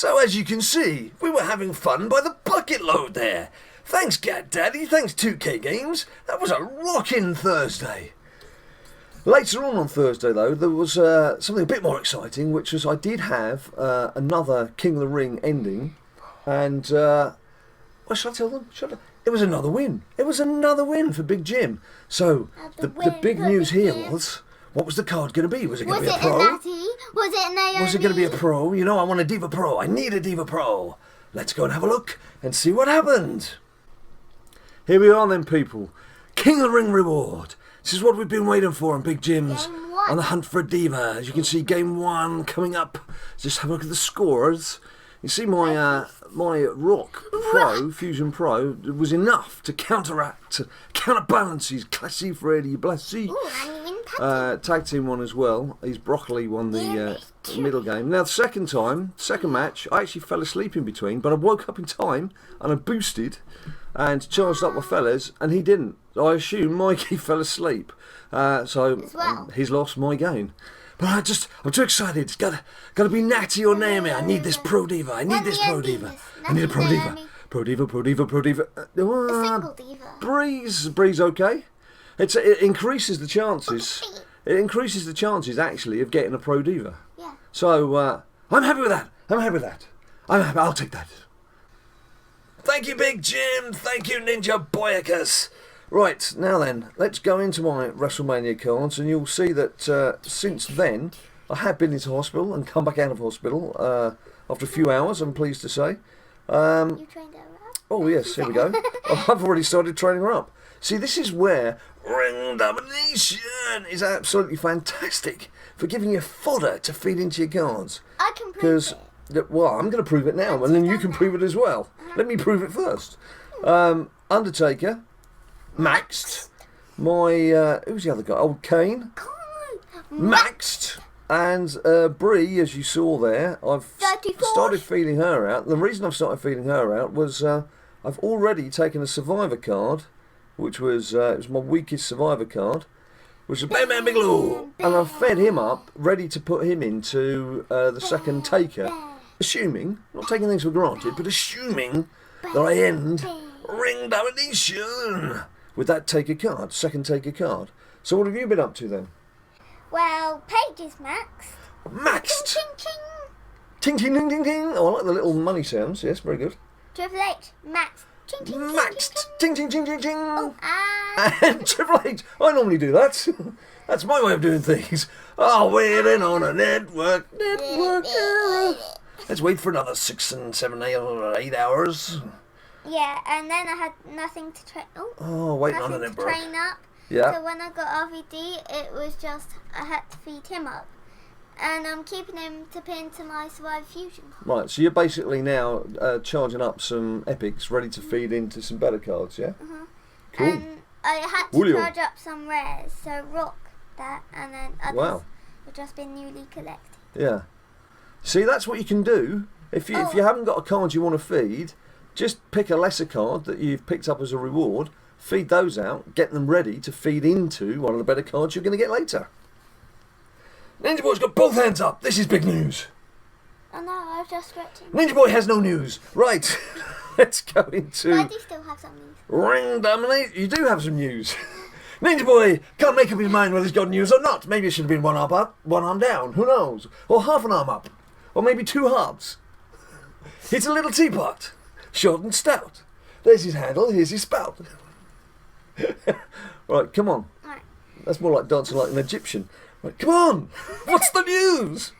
So as you can see, we were having fun by the bucket load there. Thanks, Daddy. Thanks, 2K Games. That was a rockin' Thursday. Later on Thursday, though, there was something a bit more exciting, which was I did have another King of the Ring ending, and well, shall I tell them? It was another win. It was another win for Big Jim. So the big news here was, what was the card going to be? Was it going to be a pro? Was it Naomi? Was it going to be a pro? You know, I want a Diva Pro. I need a Diva Pro. Let's go and have a look and see what happened. Here we are then, people. King of the Ring reward. This is what we've been waiting for on Big Jim's on the hunt for a Diva. As you can see, Game 1 coming up. Just have a look at the scores. You see my Rock Pro, Fusion Pro, was enough to counterbalance his Classy Freddy Blassie. Tag team one as well. His Broccoli won the middle game. Now the second match, I actually fell asleep in between, but I woke up in time and I boosted and charged up my fellas, and he didn't. I assume Mikey fell asleep, so he's lost my gain. But I'm too excited. Gotta be Natty or Naomi. I need this Pro Diva. I need this Pro Diva. I need a Pro Diva. Pro Diva. A single Diva. Breeze, okay. It increases the chances. It increases the chances actually of getting a Pro Diva. Yeah. So I'm happy with that. I'll take that. Thank you, Big Jim. Thank you, Ninja Boyacus. Right, now then, let's go into my WrestleMania cards, and you'll see that since then, I have been into hospital and come back out of hospital after a few hours, I'm pleased to say. You trained her up? Oh, yes, here we go. I've already started training her up. See, this is where Ring Domination is absolutely fantastic for giving you fodder to feed into your cards. I can prove it. Well, I'm going to prove it now, and then you can prove it as well. Let me prove it first. Undertaker. Maxed. My, who's the other guy? Old Kane. Maxed. And Brie, as you saw there, I've started feeling her out. The reason I've started feeling her out was I've already taken a Survivor card, which was it was my weakest Survivor card, which was Bam Bam Bigelow. And I've fed him up, ready to put him into the second Taker, assuming, not taking things for granted, but assuming that I end Ring Domination with that Taker card, second Taker card. So what have you been up to then? Well, Paige is maxed. Maxed! Ting, ting, Ting, ting, ting, ting, ting. Oh, I like the little money sounds. Yes, very good. Triple H, maxed. Ting, ting, ting, Maxed! Ting, ting, ting, ting, ting. Oh, And Triple H. I normally do that. That's my way of doing things. Oh, waiting on a network. Let's wait for another 6 and 7, 8 hours. Yeah, and then I had nothing to train. Waiting on a nothing to network. train up. Yeah. So when I got RVD, it was just I had to feed him up, and I'm keeping him to put into my Survivor Fusion. Right, so you're basically now charging up some epics ready to feed into some better cards, yeah? Cool. And I had to charge up some rares, so Rock that, and then others have just been newly collected. Yeah. See, that's what you can do. If you haven't got a card you want to feed, just pick a lesser card that you've picked up as a reward, feed those out, get them ready to feed into one of the better cards you're going to get later. Ninja Boy's got both hands up. This is big news. Oh no, I was just stretching. Ninja Boy has no news. Right, let's go into... But I do still have some news. Ring Dominate. You do have some news. Ninja Boy can't make up his mind whether he's got news or not. Maybe it should have been one arm up, one arm down. Who knows? Or half an arm up. Or maybe two halves. It's a little teapot. Short and stout. There's his handle, here's his spout. Right, come on. Right. That's more like dancing like an Egyptian. Right, come on. What's the news?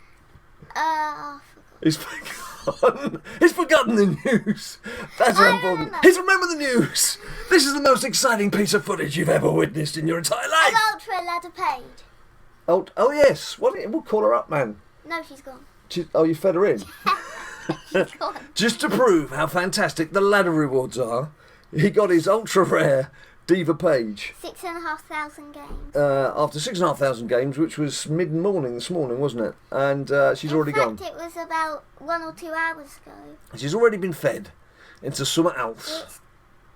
He's forgotten. He's forgotten the news. That's important. He's remembered the news. This is the most exciting piece of footage you've ever witnessed in your entire life. An Ultra Ladder Paige. Oh yes. We'll call her up, man. No, she's gone. You fed her in? She's gone. Just to prove how fantastic the ladder rewards are, he got his ultra rare Diva Page. 6,500 games. After 6,500 games, which was mid-morning this morning, wasn't it? And she's already gone. In fact, it was about 1 or 2 hours ago. She's already been fed into something else. It's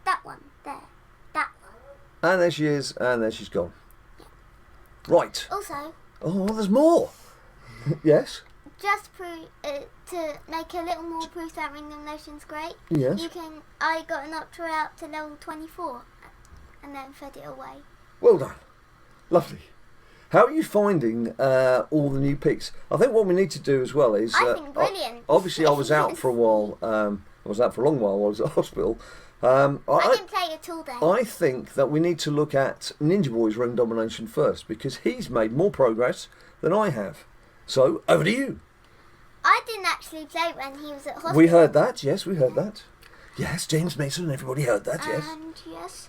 that one, there. That one. And there she is, and there she's gone. Yeah. Right. Also... Oh, there's more. Yes? just to make a little more proof that Ring Domination's great. Yes. I got an Ultra out to level 24, and then fed it away. Well done. Lovely. How are you finding all the new picks? I think what we need to do as well is... I think brilliant. Obviously, I was out for a while. I was out for a long while while I was at hospital. I didn't play it all day. I think that we need to look at Ninja Boy's Ring Domination first, because he's made more progress than I have. So, over to you. I didn't actually play when he was at hospital. We heard that, yes, we heard that. Yes, James Mason and everybody heard that, yes. And yes,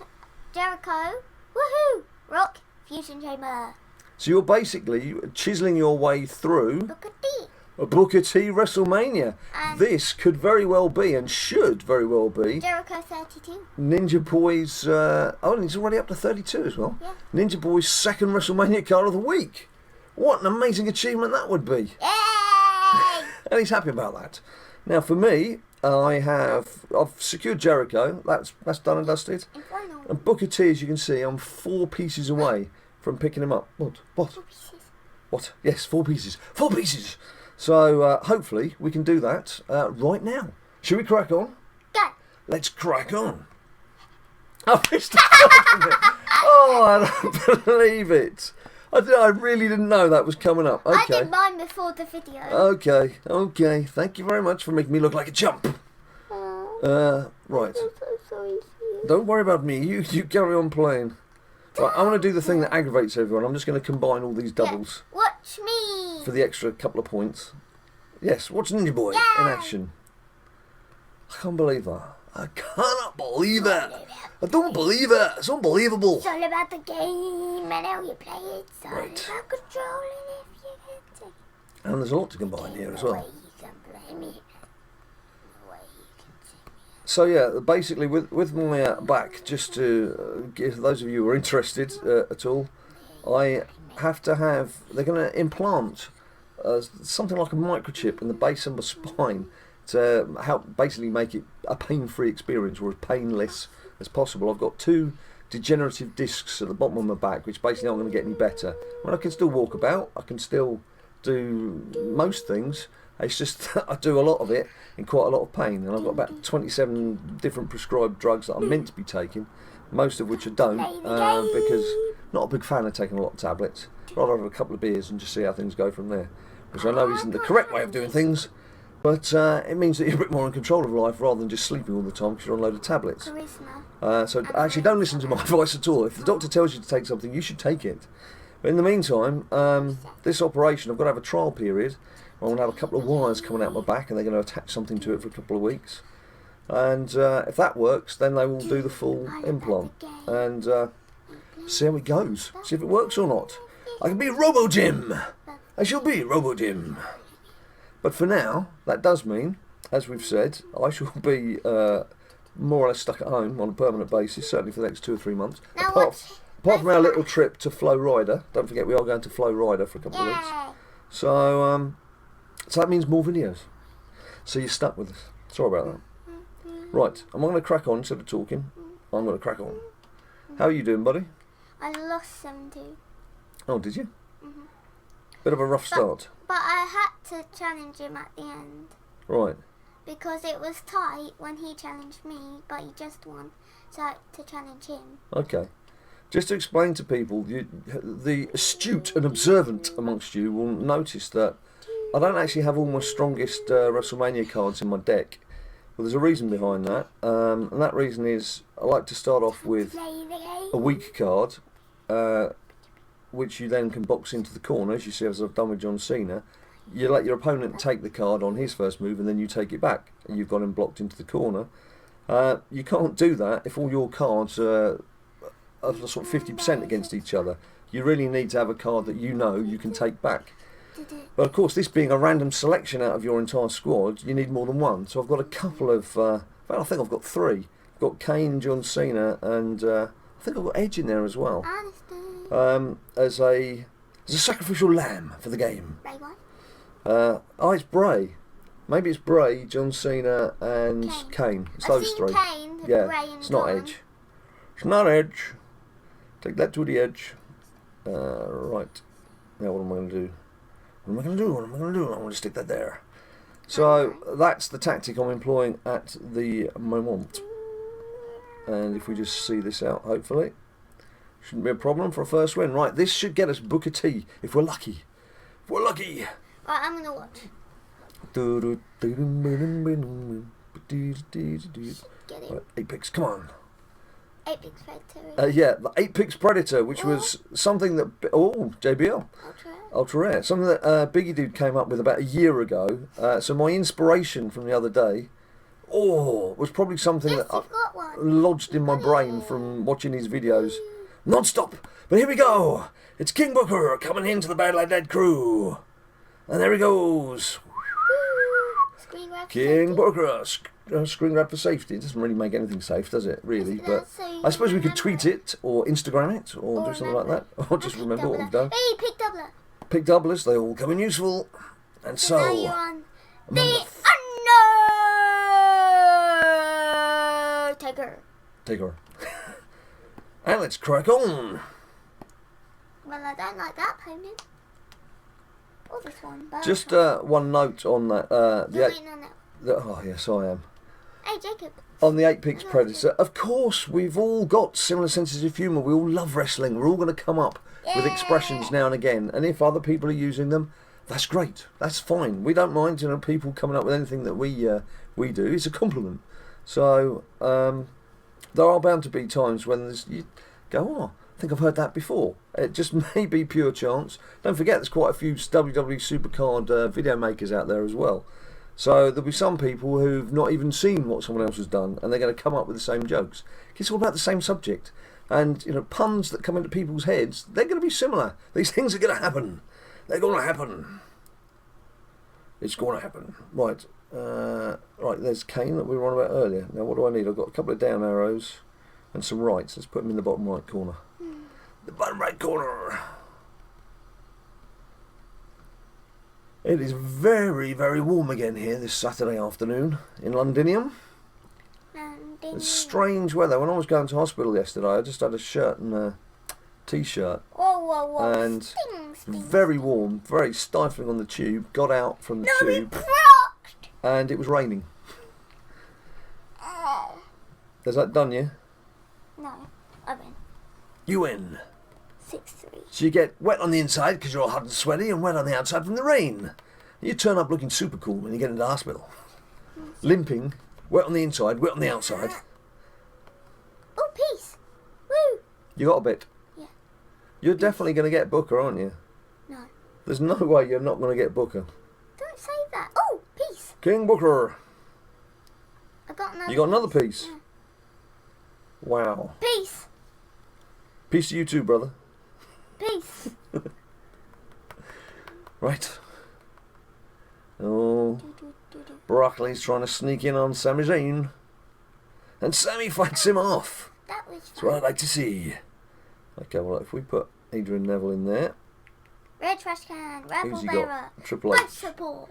Jericho, woohoo, Rock, Fusion Chamber. So you're basically chiselling your way through Booker T. a Booker T WrestleMania. And This could very well be, and should very well be, Jericho 32. Ninja Boy's... and he's already up to 32 as well. Yeah. Ninja Boy's second WrestleMania card of the week. What an amazing achievement that would be. Yay! And he's happy about that. Now for me, I've secured Jericho. That's done and dusted. And final. And Booker T, as you can see, I'm 4 pieces away from picking him up. What? Yes, 4 pieces. 4 pieces! So hopefully we can do that right now. Should we crack on? Go. Let's crack on. I missed the button. Oh, I don't believe it. I really didn't know that was coming up. I Okay. did mine before the video. Okay. Thank you very much for making me look like a chump. Right. I'm so sorry. Don't worry about me. You carry on playing. Right, I want to do the thing that aggravates everyone. I'm just going to combine all these doubles Watch me. for the extra couple of points. Yes, watch Ninja Boy in action. I can't believe that. I cannot believe it. I don't believe it. It's unbelievable. It's all about the game and how you play it. It's all Right. about controlling if you can take And there's a lot to combine here as the way well. you can play me. The way you can see me. So yeah, basically with my back, just to give those of you who are interested at all, I have to have, they're going to implant something like a microchip in the base of my spine to help basically make it a pain-free experience, or as painless as possible. I've got 2 degenerative discs at the bottom of my back, which basically aren't going to get any better. I mean, I can still walk about, I can still do most things. It's just that I do a lot of it in quite a lot of pain, and I've got about 27 different prescribed drugs that I'm meant to be taking, most of which I don't, because I'm not a big fan of taking a lot of tablets. Rather have a couple of beers and just see how things go from there, which I know isn't the correct way of doing things, but it means that you're a bit more in control of life rather than just sleeping all the time because you're on a load of tablets. So actually don't listen to my advice at all. If the doctor tells you to take something, you should take it. But in the meantime, this operation, I've got to have a trial period. I'm going to have a couple of wires coming out my back, and they're going to attach something to it for a couple of weeks. And if that works, then they will do the full implant and see how it goes. See if it works or not. I can be Robo Jim. I shall be Robo Jim. But for now, that does mean, as we've said, I shall be more or less stuck at home on a permanent basis, certainly for the next 2 or 3 months. Now Apart from our little trip to Flow Rider. Don't forget, we are going to Flow Rider for a couple of weeks. So that means more videos. So you're stuck with us. Sorry about that. Right, I'm going to crack on instead of talking. I'm going to crack on. How are you doing, buddy? I lost 7-2. Oh, did you? Bit of a rough start. But I had to challenge him at the end. Right. Because it was tight when he challenged me, but he just won. So I had to challenge him. Okay. Just to explain to people, the astute and observant amongst you will notice that I don't actually have all my strongest WrestleMania cards in my deck. Well, there's a reason behind that, and that reason is I like to start off with a weak card, which you then can box into the corner, as you see as I've done with John Cena. You let your opponent take the card on his first move, and then you take it back, and you've got him blocked into the corner. You can't do that if all your cards are sort of 50% against each other. You really need to have a card that you know you can take back. But of course, this being a random selection out of your entire squad, you need more than one. So I've got a couple of, well, I think I've got 3. I've got Kane, John Cena, and I think I've got Edge in there as well. As a sacrificial lamb for the game. It's Bray. Maybe it's Bray, John Cena, and Kane. It's those 3. Kane, Yeah, Bray and it's not John. Edge. It's not Edge. Take that to the edge. Right. Now what am I going to do? What am I going to do? What am I going to do? I'm going to stick that there. So that's the tactic I'm employing at the moment. And if we just see this out, hopefully, shouldn't be a problem for a first win. Right, this should get us Booker T if we're lucky. If we're lucky. Right, I'm gonna watch. Get it. Right, 8 picks, come on. 8 Picks Predator. Yeah, the 8 picks Predator, which was something that JBL Ultra Rare, something that Biggie Dude came up with about a year ago. So my inspiration from the other day. Was probably something Yes, that you've got one. lodged in my brain from watching his videos non-stop. But here we go. It's King Booker coming into the BadLadDad crew. And there he goes. Screen grab. King Booker. Screen grab for safety. It doesn't really make anything safe, does it? Really. But I suppose we could tweet it or Instagram it or do something like that. Or just remember what we've done. Hey, pick doubler. Pick doublers. They all come in useful. And so... Now you're on the Undertaker. And let's crack on. Well, I don't like that opponent. Or this one. But Just one note on that. you're waiting on that. Oh, yes, I am. Hey, Jacob. On the 8 Picks Predator, of course, we've all got similar senses of humour. We all love wrestling. We're all going to come up with expressions now and again. And if other people are using them, that's great. That's fine. We don't mind, people coming up with anything that we do. It's a compliment. So there are bound to be times when you go, I think I've heard that before. It just may be pure chance. Don't forget, there's quite a few WWE SuperCard video makers out there as well. So there'll be some people who've not even seen what someone else has done, and they're going to come up with the same jokes. It's all about the same subject. And, puns that come into people's heads, they're going to be similar. These things are going to happen. They're going to happen. It's going to happen. Right. Right, there's Kane that we were on about earlier. Now, what do I need? I've got a couple of down arrows and some rights. Let's put them in the bottom right corner. The bottom right corner. It is very, very warm again here this Saturday afternoon in Londinium. It's strange weather. When I was going to hospital yesterday, I just had a shirt and a t-shirt. Whoa. And Sting. very warm, very stifling on the tube. Got out from the tube. And it was raining. Has that done you? No, I win. You win. 6-3. So you get wet on the inside because you're all hot and sweaty, and wet on the outside from the rain. You turn up looking super cool when you get into hospital. Limping, wet on the inside, wet on the outside. Oh, peace. Woo. You got a bit. Yeah. You're definitely going to get Booker, aren't you? No. There's no way you're not going to get Booker. Don't say that. Oh, peace. King Booker. I got another. You got another piece? Yeah. Wow. Peace. Peace to you too, brother. Peace. Right. Oh, Broccoli's trying to sneak in on Sami Zayn. And Sami fights him off. That was That's what I'd like to see. Okay, well, if we put Adrian Neville in there. Red trash can. Rebel Who's he bearer. got? Triple H. Support.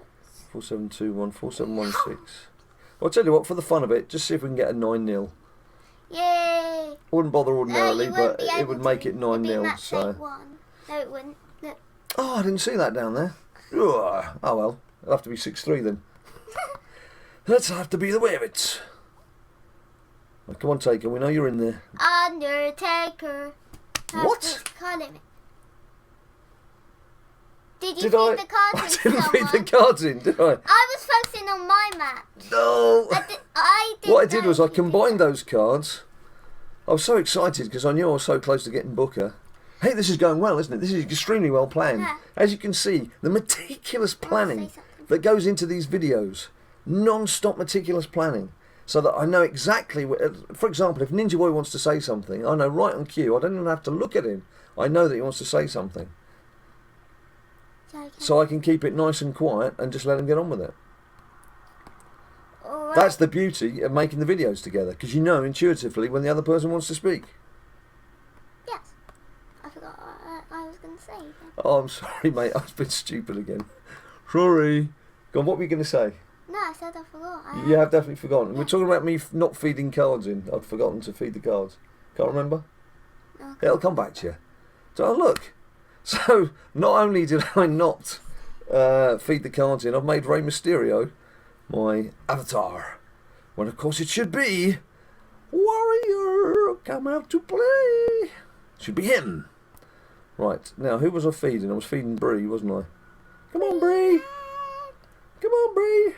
4721, 4716. Well, I'll tell you what, for the fun of it, just see if we can get a 9-0. Yay! I wouldn't bother ordinarily, but it would make it 9-0. So. No, it wouldn't. Look. Oh, I didn't see that down there. Oh well, it'll have to be 6-3 then. Let's have to be the way of it. Well, come on, Taker, we know you're in there. Undertaker. What? Did you feed the cards in? I didn't feed the cards in, did I? I was focusing on my match. No. I did. What I did was I combined those cards. I was so excited because I knew I was so close to getting Booker. Hey, this is going well, isn't it? This is extremely well planned. Yeah. As you can see, the meticulous planning that goes into these videos. Non-stop meticulous planning. So that I know exactly, for example, if Ninja Boy wants to say something, I know right on cue. I don't even have to look at him. I know that he wants to say something. So I can keep it nice and quiet and just let him get on with it. Right. That's the beauty of making the videos together, because you know intuitively when the other person wants to speak. Yes. I forgot what I was going to say. Then. Oh, I'm sorry, mate. I've been stupid again. Sorry. Go on, what were you going to say? No, I said I forgot. You have definitely forgotten. Yeah. We're talking about me not feeding cards in. I'd forgotten to feed the cards. Can't remember? No, It'll come back to you. So look. So not only did I not feed the cards in. I've made Rey Mysterio my avatar, when of course it should be Warrior come out to play. Should be him. Right, now who was I feeding? I was feeding Bree, wasn't I? Come on, Bree. Come on, Bree.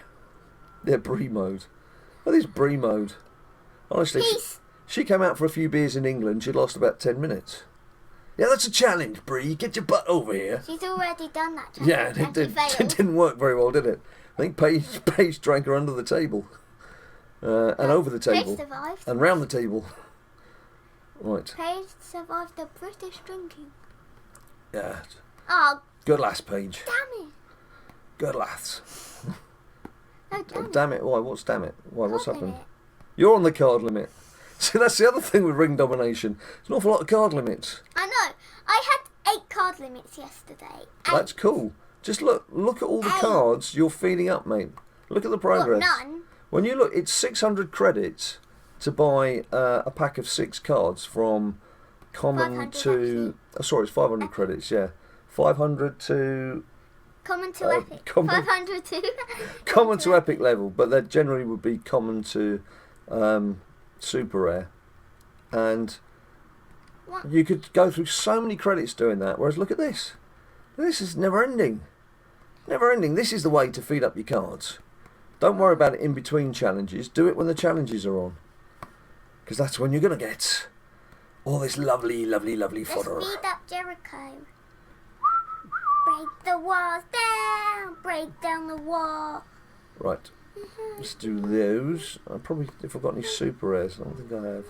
Yeah, Bree mode. What is Bree mode? Honestly, she came out for a few beers in England. She lost about 10 minutes. Yeah, that's a challenge, Bree. Get your butt over here. She's already done that challenge. Yeah, it didn't work very well, did it? I think Paige drank her under the table. And over the table. Paige survived. And round the table. Right. Paige survived the British drinking. Yeah. Oh, Good lass, Paige. damn it. Good lass. No, damn it. Damn it. Why? What's damn it? Why? What's Card happened? limit. You're on the card limit. See, that's the other thing with Ring Domination. There's an awful lot of card limits. I know. I had 8 card limits yesterday. That's cool. Just look at all the cards you're feeding up, mate. Look at the progress. What, none? When you look, it's 600 credits to buy a pack of 6 cards from common 500 to... Oh, sorry, it's 500 credits, yeah. 500 to... Common to epic. common- 500 to... Common to epic level, but they generally would be common to super rare. And What? you could go through so many credits doing that, whereas look at this. This is never ending. Never ending. This is the way to feed up your cards. Don't worry about it in between challenges. Do it when the challenges are on. Because that's when you're going to get all this lovely, lovely, lovely Let's fodder. speed up Jericho. Break the walls down. Break down the wall. Right. Let's do those. I probably, if I've got any super rares, I don't think I have.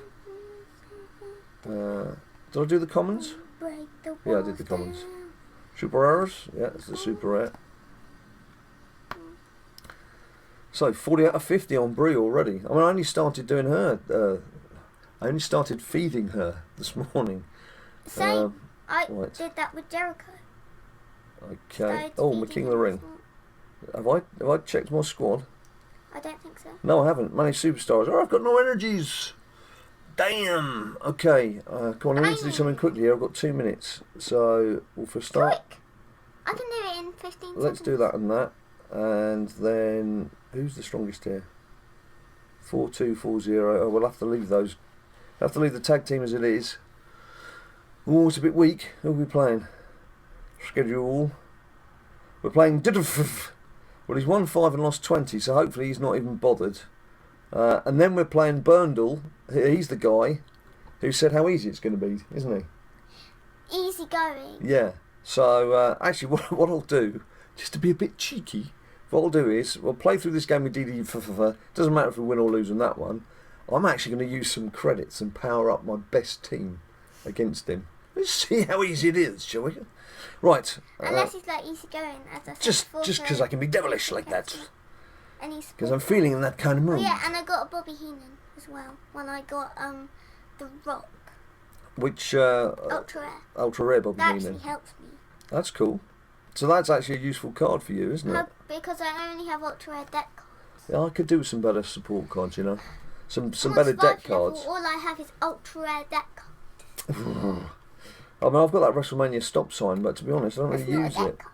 Did I do the commons? Break the walls Yeah, I did the commons. down. Super rares? Yeah, it's the super rare. So 40 out of 50 on Brie already. I mean, I only started doing her. I only started feeding her this morning. Same. I right. did that with Jericho. Okay. Started Oh, my feeding King of the him Ring. this morning. Have I checked my squad? I don't think so. No, I haven't. Managed superstars. Oh, I've got no energies. Damn. Okay. Come on, I need to do something quickly here. I've got 2 minutes. So, well, for a start, Quick. I can do it in 15 seconds. let's do that and that. And then, who's the strongest here? 4-2-4-0. Oh, we'll have to leave those. Have to leave the tag team as it is. Oh, it's a bit weak. Who are we playing? Schedule. We're playing Didderf. Well, he's won 5 and lost 20, so hopefully he's not even bothered. And then we're playing Burndle. He's the guy who said how easy it's going to be, isn't he? Easy going. Yeah. So, actually, what I'll do, just to be a bit cheeky, what I'll do is, we'll play through this game with DD. Doesn't matter if we win or lose on that one. I'm actually going to use some credits and power up my best team against him. Let's see how easy it is, shall we? Right. Unless it's like easy going, as I said Just before, because I can be devilish like that. And he's Because I'm feeling in that kind of Oh mood. yeah, and I got a Bobby Heenan as well when I got the Rock Which Ultra Rare. ultra rare Bobby That Heenan. actually helps me. That's cool. So that's actually a useful card for you, isn't it? No, because I only have Ultra Rare deck cards. Yeah, I could do with some better support cards, you know. Some I'm better on deck Spark level, cards. All I have is Ultra Rare deck cards. I mean, I've got that WrestleMania stop sign, but to be honest, I don't That's really not a use deck it. card.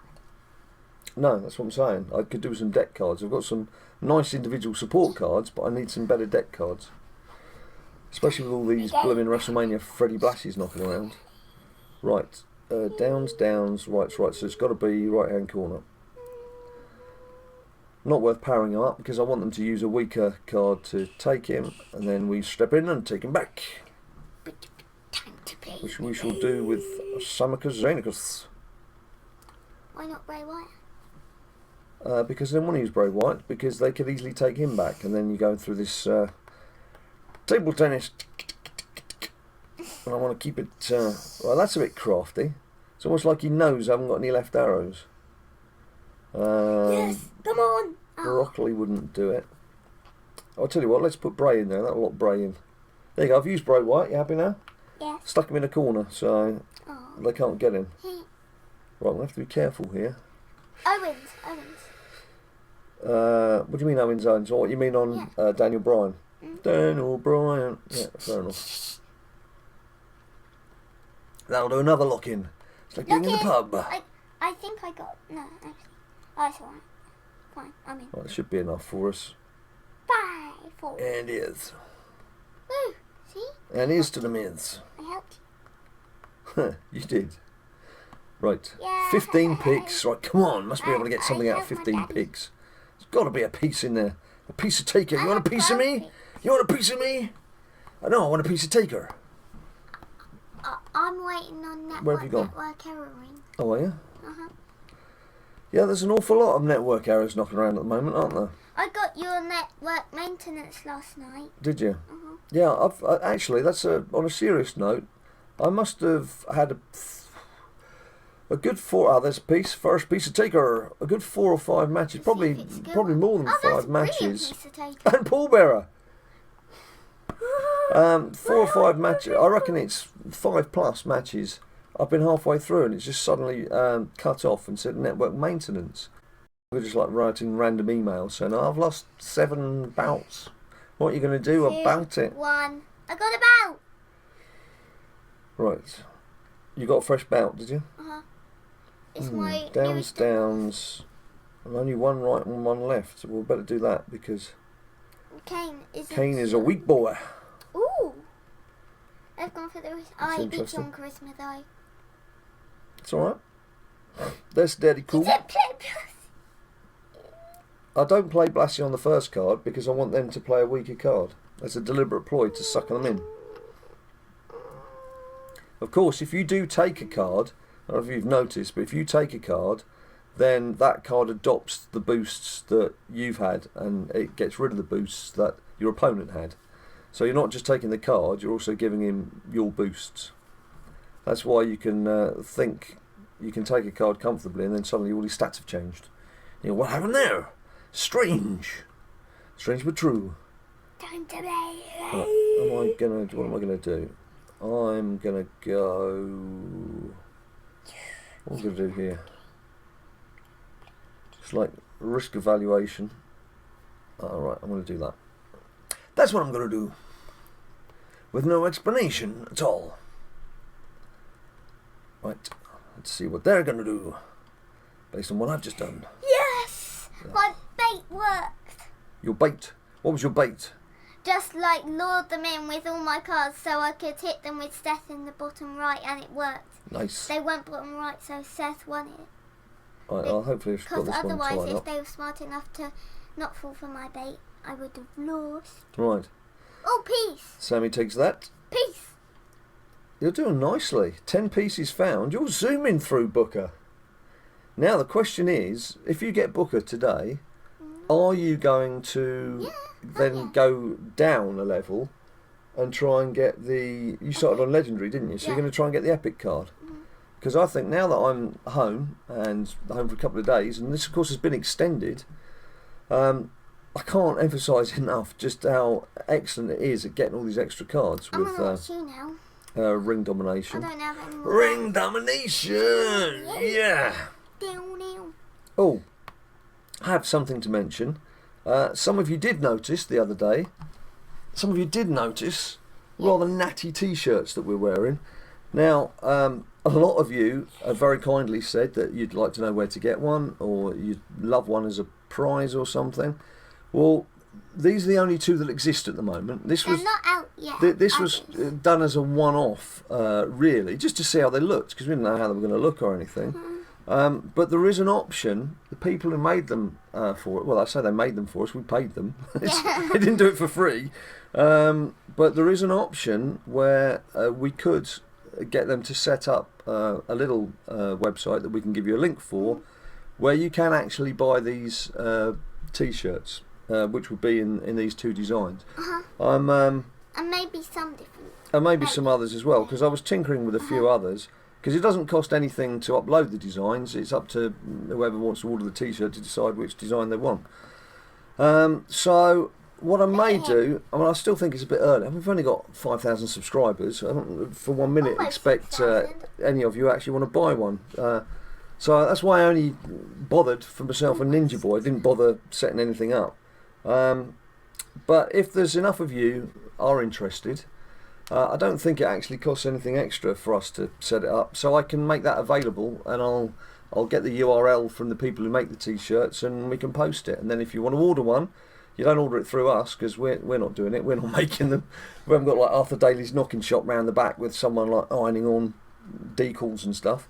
No, that's what I'm saying. I could do with some deck cards. I've got some nice individual support cards, but I need some better deck cards. Especially with all these blooming WrestleMania Freddie Blashes knocking around. Right, downs, rights. So it's got to be right-hand corner. Not worth powering him up because I want them to use a weaker card to take him, and then we step in and take him back. Time to play. Which we shall do with Samicus Zanicus. Why not Bray Wyatt? Because I didn't want to use Bray Wyatt, because they could easily take him back, and then you're going through this table tennis. And I want to keep it... well, that's a bit crafty. It's almost like he knows I haven't got any left arrows. Yes, come on. Broccoli wouldn't do it. I'll tell you what, let's put Bray in there. That'll lock Bray in. There you go, I've used Bray Wyatt. You happy now? Yes. Stuck him in a corner, so Oh. they can't get him. Right, we have to be careful here. Owens. What do you mean Owens? Or what you mean on Daniel Bryan? Daniel Bryan. Yeah, fair enough. That'll do another lock-in. It's like being in the pub. I think I got... No, actually. That's alright. Fine, I'm in. Right, it should be enough for us. 5, 4. And is. Woo! See? And is to the mids. I helped You did. Right. Yeah. 15 picks. Right, come on. Must be able to get something out of I helped 15 my daddy. picks. There's got to be a piece in there. A piece of taker. You want a piece of me? You want a piece of me? No, I want a piece of taker. I'm waiting on Where have you gone? network error ring. Oh, are you? Uh-huh. Yeah, there's an awful lot of network errors knocking around at the moment, aren't there? I got your network maintenance last night. Did you? Uh-huh. Yeah, actually, that's on a serious note. I must have had a good there's first piece of taker. A good 4 or 5 matches, probably more than 5 matches. Piece of taker. And pallbearer. 4 or 5 matches. I reckon it's 5+ matches. I've been halfway through and it's just suddenly cut off and said network maintenance. We're just like writing random emails saying, oh, I've lost 7 bouts. What are you going to do 2, about it? 1. I got a bout. Right. You got a fresh bout, did you? Uh-huh. It's my Downs. And only 1 right and 1 left. So we'll better do that because Kane is a weak boy. Ooh. I've gone for the I beat you interesting. on Christmas though. It's alright. That's deadly cool. Is it play plus? I don't play Blassie on the first card because I want them to play a weaker card. That's a deliberate ploy to sucker them in. Of course, if you do take a card, I don't know if you've noticed, but if you take a card, then that card adopts the boosts that you've had and it gets rid of the boosts that your opponent had. So you're not just taking the card, you're also giving him your boosts. That's why you can think you can take a card comfortably and then suddenly all his stats have changed. You know, what happened there? Strange. Strange but true. Time to play. Right, what am I gonna do? I'm gonna go. What am I gonna do here? It's like risk evaluation. Alright, I'm gonna do that. That's what I'm gonna do. With no explanation at all. Right, let's see what they're gonna do. Based on what I've just done. Yes! My bait worked. Your bait. What was your bait? Just like lured them in with all my cards so I could hit them with Seth in the bottom right and it worked. Nice. They went bottom right so Seth won it. Right, I'll hopefully have got Because this one otherwise tied if up. they were smart enough to not fall for my bait, I would have lost. Right. Oh, peace! Sammy takes that. Peace! You're doing nicely. 10 pieces found. You're zooming through Booker. Now the question is, if you get Booker today, are you going to then go down a level and try and get the... You started on Legendary, didn't you? So you're going to try and get the Epic card. Because I think now that I'm home, and home for a couple of days, and this of course has been extended, I can't emphasise enough just how excellent it is at getting all these extra cards I'm with gonna watch you now. Ring I Domination. don't have any more. Ring Domination! Yeah! Down, down. Oh, I have something to mention. Some of you did notice the other day, rather natty t-shirts that we're wearing. Now, a lot of you have very kindly said that you'd like to know where to get one, or you'd love one as a prize or something. Well, these are the only 2 that exist at the moment. This They're was not out yet. this was done as a one-off, really, just to see how they looked, because we didn't know how they were going to look or anything. But there is an option. The people who made them for it, well, I say they made them for us, we paid them. They didn't do it for free. But there is an option where we could get them to set up a little website that we can give you a link for, where you can actually buy these t-shirts, which would be in these 2 designs. And maybe some different. And maybe some others as well, because I was tinkering with a few others. Because it doesn't cost anything to upload the designs. It's up to whoever wants to order the t-shirt to decide which design they want. So what I may do, I mean, I still think it's a bit early. I mean, we've only got 5,000 subscribers. I don't for 1 minute Almost expect 6,000. any of you actually want to buy one. So that's why I only bothered for myself and Ninja Boy. I didn't bother setting anything up. But if there's enough of you are interested, I don't think it actually costs anything extra for us to set it up, so I can make that available, and I'll get the URL from the people who make the t-shirts and we can post it. And then if you want to order one, you don't order it through us because we're not doing it. We're not making them. We haven't got like Arthur Daly's knocking shop round the back with someone like ironing on decals and stuff.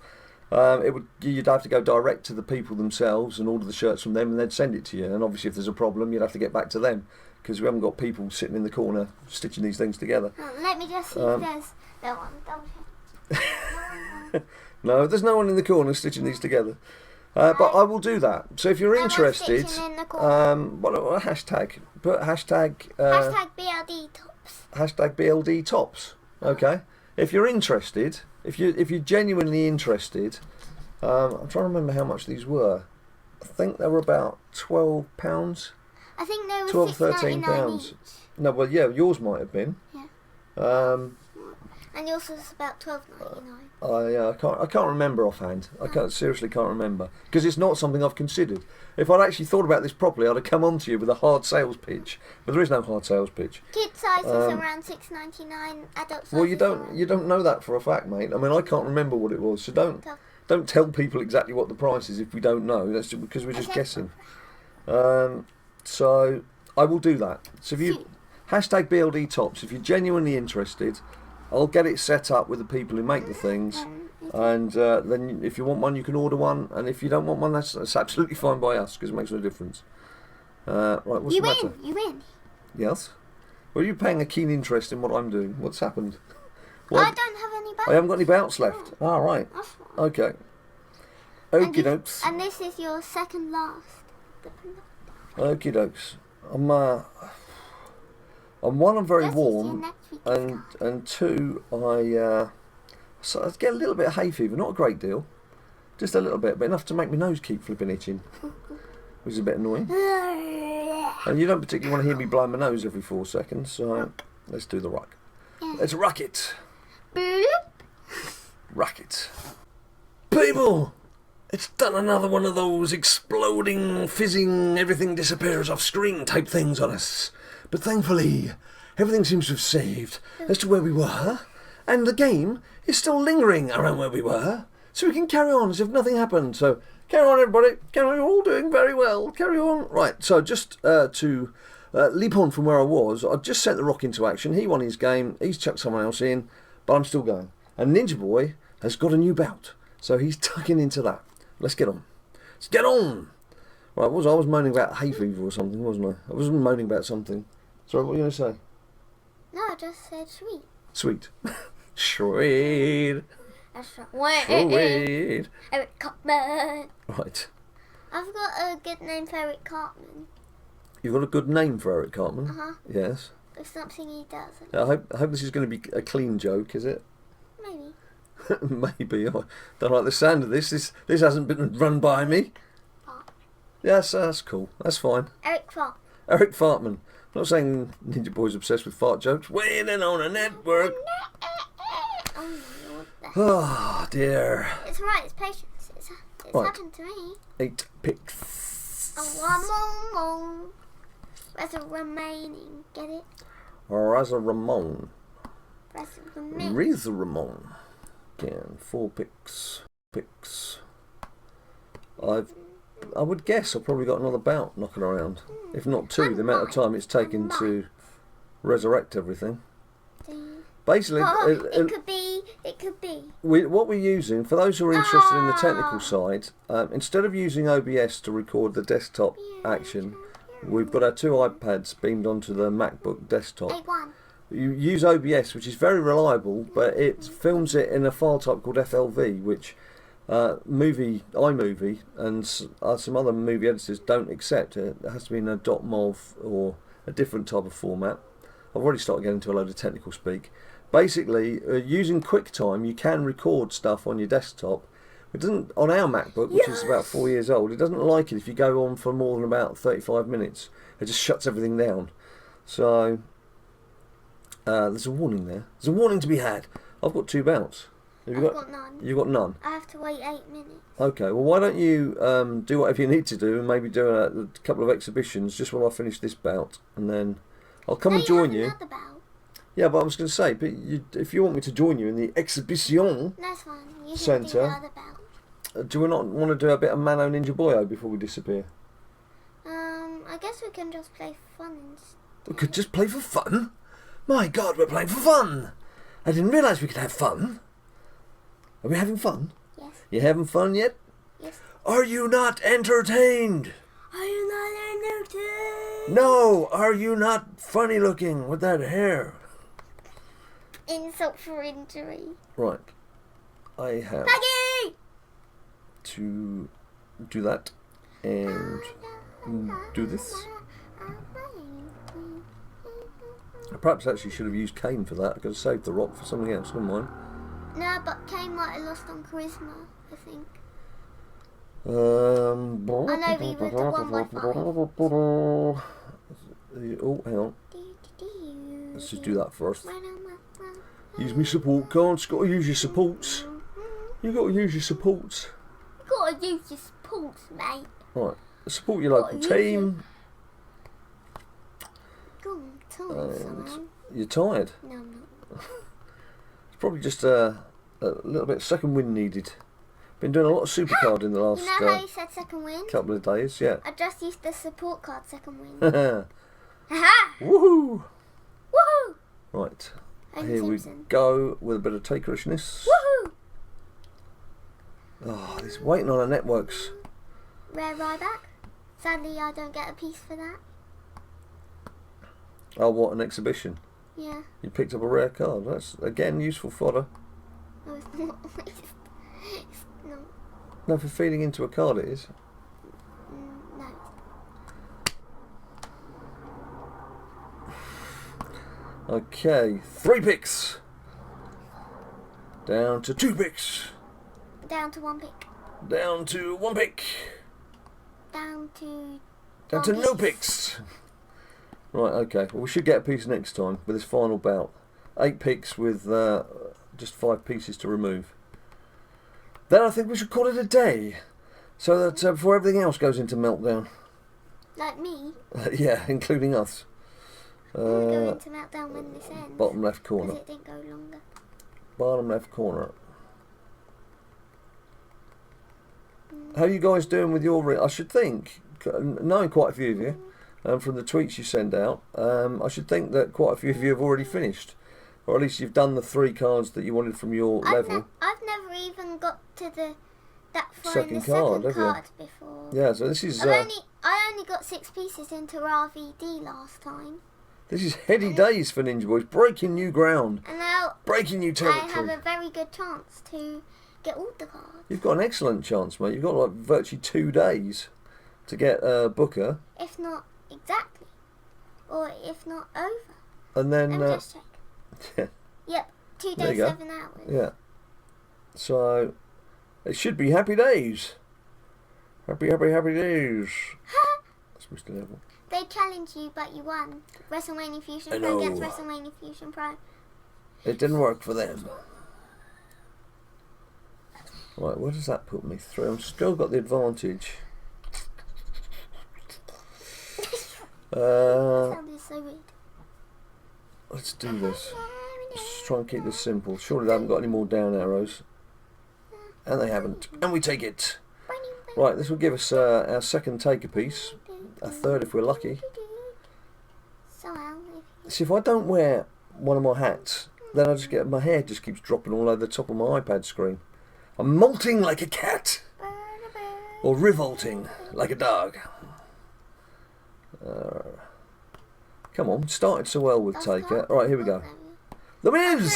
You'd have to go direct to the people themselves and order the shirts from them, and they'd send it to you. And obviously, if there's a problem, you'd have to get back to them because we haven't got people sitting in the corner stitching these things together. Let me just see if there's that one. Double check. No, there's no one in the corner stitching these together. But I will do that. So if you're interested, what a hashtag? Put hashtag BLD tops. Hashtag BLD tops. Okay. If you're interested, if you're genuinely interested, I'm trying to remember how much these were. I think they were about £12. I think they were 12, 13 pounds. No, well, yeah, yours might have been. Yeah. And yours was about £12.99. I can't remember offhand. Seriously can't remember because it's not something I've considered. If I'd actually thought about this properly, I'd have come on to you with a hard sales pitch. But there is no hard sales pitch. Kid size is around £6.99. Adult size. Well, you don't know that for a fact, mate. I mean, I can't remember what it was, so don't tell people exactly what the price is if we don't know. That's just because we're just guessing. So I will do that. So if you hashtag BLD tops, if you're genuinely interested, I'll get it set up with the people who make the things, and then if you want one, you can order one, and if you don't want one, that's absolutely fine by us because it makes no difference. Right, what's the matter? You win. Yes. Well, you're paying a keen interest in what I'm doing. What's happened? I don't have any belts. I haven't got any belts left. Ah, right. Okay. Okie dokes. And this is your second last. Okie dokes. I'm very warm, and two, I get a little bit of hay fever, not a great deal, just a little bit, but enough to make my nose keep flipping itching, which is a bit annoying. And you don't particularly want to hear me blow my nose every 4 seconds, so let's do the rock. Yeah. Let's rock it. Rock it. People! It's done another one of those exploding, fizzing, everything disappears off screen type things on us. But thankfully, everything seems to have saved as to where we were, and the game is still lingering around where we were, so we can carry on as if nothing happened. So, carry on everybody, carry on, you're all doing very well, carry on. Right, so just to leap on from where I was, I just set the Rock into action. He won his game, he's chucked someone else in, but I'm still going. And Ninja Boy has got a new bout, so he's tucking into that. Let's get on. Let's get on! Right, I was moaning about hay fever or something, wasn't I? I wasn't moaning about something. Sorry, what were you going to say? No, I just said sweet. Sweet. Sweet. That's right. Sweet. Eric Cartman. Right. I've got a good name for Eric Cartman. You've got a good name for Eric Cartman? Uh-huh. Yes. It's something he does. I hope this is going to be a clean joke, is it? Maybe. Maybe. I don't like the sound of this. This hasn't been run by me. Yes, that's cool. That's fine. Eric Fart. Eric Fartman. I'm not saying Ninja Boy's obsessed with fart jokes. Waiting on a network. Oh, dear. It's right, it's patience. It's right. Happened to me. 8 picks. Ramon. Where's the remaining? Get it? Raza Ramon. Reza Ramon. Again, 4 picks. I would guess I've probably got another bout knocking around. If not 2, the amount of time it's taken to resurrect everything. Basically, it could be. What we're using, for those who are interested in the technical side, instead of using OBS to record the desktop action, we've got our 2 iPads beamed onto the MacBook desktop. You use OBS, which is very reliable, but it films it in a file type called FLV, which iMovie and some other movie editors don't accept. It has to be in a .mov or a different type of format. I've already started getting into a load of technical speak. Basically, using QuickTime, you can record stuff on your desktop. It doesn't on our MacBook, which is about 4 years old. It doesn't like it if you go on for more than about 35 minutes. It just shuts everything down. So there's a warning there. There's a warning to be had. I've got 2 bouts. I've got none. You've got none? I have to wait 8 minutes. Okay, well, why don't you do whatever you need to do and maybe do a couple of exhibitions just while I finish this bout, and then I'll come and join you. Another bout. Yeah, but I was going to say, but if you want me to join you in the exhibition that's fine. You centre, do the other bout. Do we not want to do a bit of Mano Ninja Boyo before we disappear? I guess we can just play fun instead. We could just play for fun? My God, we're playing for fun! I didn't realise we could have fun. Are we having fun? Yes. You having fun yet? Yes. Are you not entertained? Are you not entertained? No, are you not funny looking with that hair? Insult for injury. Right. I have Maggie! to do that and do this. I perhaps actually should have used Kane for that. I could have saved The Rock for something else, never mind. No, but Kane might have lost on charisma, I think. I know we would have won by 5. Oh, hang on. Let's just do that first. Use me support cards. Got to use your supports. You got to use your supports. You got to use your supports, mate. Right. Support your local team. Go on, tired, someone. You're tired. No, I'm not. It's probably just a little bit second wind needed. Been doing a lot of SuperCard in the last You know how you said second wind? couple of days. Yeah. I just used the support card second wind. Woohoo! Woohoo! Right. Homer Here Simpson. we go with a bit of takerishness. Woohoo! Oh, he's waiting on our networks. Rare Ryback. Sadly, I don't get a piece for that. Oh, what an exhibition. Yeah. You picked up a rare card. That's, again, useful fodder. No, it's not. It's not. No, for feeding into a card it is. No. Okay, 3 picks. Down to 2 picks. Down to 1 pick. Down to 1 pick. Down to No picks. Right, okay. Well, we should get a piece next time with this final bout. 8 picks with just 5 pieces to remove. Then I think we should call it a day. So that before everything else goes into meltdown. Like me. Yeah, including us. We'll go into meltdown when this ends. Bottom left corner. Because it didn't go longer. Bottom left corner. How are you guys doing with your... I should think, knowing quite a few of you, from the tweets you send out, I should think that quite a few of you have already finished. Or at least you've done the 3 cards that you wanted from your level. I've never even got to that far in Second the card, second have you? card before. Yeah, so this is... I only got 6 pieces into RVD last time. This is heady days for Ninja Boys. Breaking new ground. And now Breaking new I territory. have a very good chance to get all the cards. You've got an excellent chance, mate. You've got like virtually 2 days to get Booker. If not exactly. Or if not over. And then... Let me just check. yeah. Yep, 2 There you days, go. 7 hours. Yeah. So, it should be happy days. Happy days. That's Mr. Neville. They challenged you, but you won. WrestleMania Fusion I Pro know. against WrestleMania Fusion Pro. It didn't work for them. Right, where does that put me through? I've still got the advantage. Sounded so weird. Let's do this. Let's try and keep this simple. Surely they haven't got any more down arrows. And they haven't. And we take it. Right, this will give us our second taker piece. A third if we're lucky. So, See, if I don't wear one of my hats, then I just get my hair just keeps dropping all over the top of my iPad screen. I'm molting like a cat. Or revolting like a dog. Come on, started so well with Taker. Right, here we go. The Miz!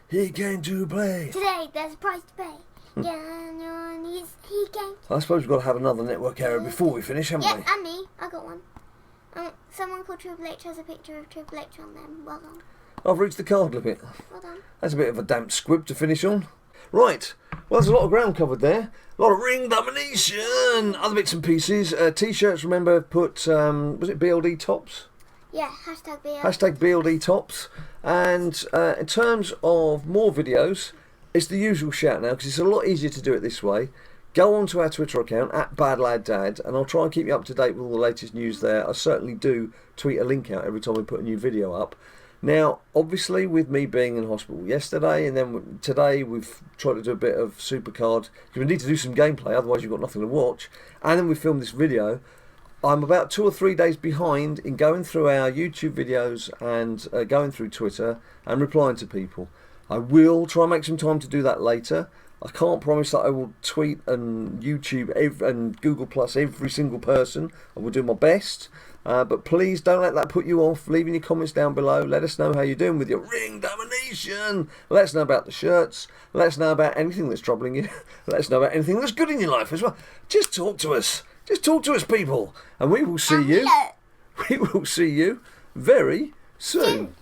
He came to play. Today, there's a price to pay. Get on your knees, he came. I suppose we've got to have another network error before we finish, haven't Yeah, we? and me. I got one. Someone called Triple H has a picture of Triple H on them. Well done. I've reached the card limit. Well done. That's a bit of a damp squib to finish on. Right, well, there's a lot of ground covered there. A lot of ring domination. Other bits and pieces. T-shirts, remember, put, was it BLD tops? Yeah, hashtag BL. Hashtag BLD tops. And in terms of more videos, it's the usual shout now, because it's a lot easier to do it this way. Go onto our Twitter account, @BadLadDad, and I'll try and keep you up to date with all the latest news there. I certainly do tweet a link out every time we put a new video up. Now, obviously, with me being in hospital yesterday, and then today we've tried to do a bit of SuperCard. We need to do some gameplay, otherwise you've got nothing to watch. And then we filmed this video. I'm about 2 or 3 days behind in going through our YouTube videos and going through Twitter and replying to people. I will try and make some time to do that later. I can't promise that I will tweet and YouTube and Google Plus every single person. I will do my best. But please don't let that put you off. Leaving your comments down below. Let us know how you're doing with your ring domination. Let us know about the shirts. Let us know about anything that's troubling you. Let us know about anything that's good in your life as well. Just talk to us. Just talk to us, people. And we will see you. We will see you very soon.